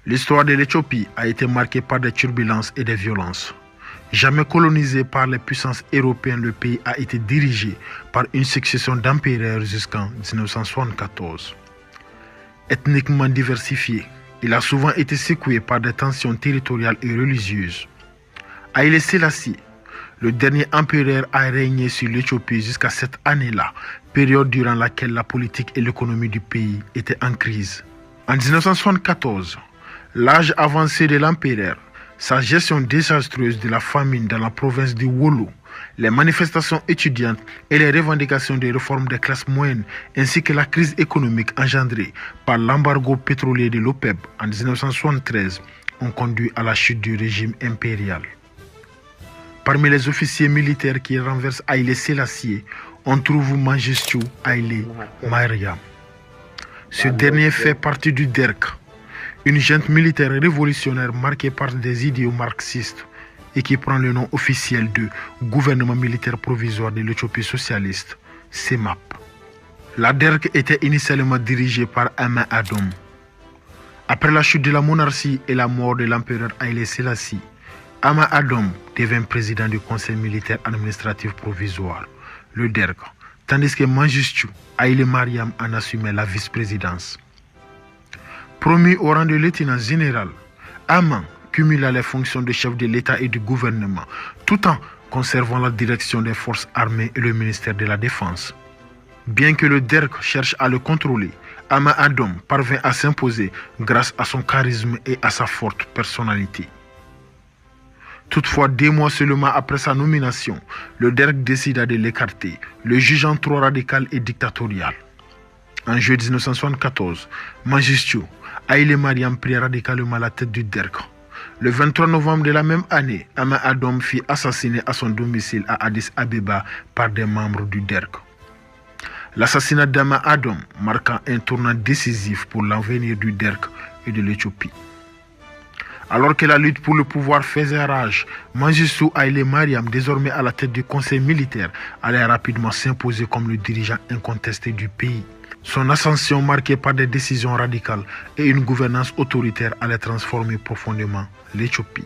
L'histoire de l'Éthiopie a été marquée par des turbulences et des violences. Jamais colonisé par les puissances européennes, le pays a été dirigé par une succession d'empereurs jusqu'en 1974. Ethniquement diversifié, il a souvent été secoué par des tensions territoriales et religieuses. Haïlé Sélassié, le dernier empereur, a régné sur l'Éthiopie jusqu'à cette année-là, période durant laquelle la politique et l'économie du pays étaient en crise. En 1974, l'âge avancé de l'empereur, sa gestion désastreuse de la famine dans la province du Wollo, les manifestations étudiantes et les revendications de réformes des classes moyennes, ainsi que la crise économique engendrée par l'embargo pétrolier de l'OPEP en 1973, ont conduit à la chute du régime impérial. Parmi les officiers militaires qui renversent Haïlé Sélassié, on trouve Mengistu Haïlé Mariam. Ce dernier fait partie du DERK, une junte militaire révolutionnaire marquée par des idéaux marxistes et qui prend le nom officiel de Gouvernement militaire provisoire de l'Éthiopie socialiste, CEMAP. La DERK était initialement dirigée par Amin Adom. Après la chute de la monarchie et la mort de l'empereur Haïlé Sélassié, Amin Adom devint président du Conseil militaire administratif provisoire, le DERK, tandis que Mengistu Haïlé Mariam en assumait la vice-présidence. Promu au rang de lieutenant général, Amin cumula les fonctions de chef de l'État et du gouvernement, tout en conservant la direction des forces armées et le ministère de la Défense. Bien que le DERK cherche à le contrôler, Amin Adom parvint à s'imposer grâce à son charisme et à sa forte personnalité. Toutefois, 2 mois seulement après sa nomination, le DERK décida de l'écarter, le jugeant trop radical et dictatorial. En juillet 1974, Mengistu Haïlé Mariam prit radicalement la tête du DERK. Le 23 novembre de la même année, Amin Adom fut assassiné à son domicile à Addis Abeba par des membres du DERK. L'assassinat d'Amin Adom marqua un tournant décisif pour l'avenir du DERK et de l'Éthiopie. Alors que la lutte pour le pouvoir faisait rage, Mengistu Haïlé Mariam, désormais à la tête du conseil militaire, allait rapidement s'imposer comme le dirigeant incontesté du pays. Son ascension, marquée par des décisions radicales et une gouvernance autoritaire, allait transformer profondément l'Éthiopie.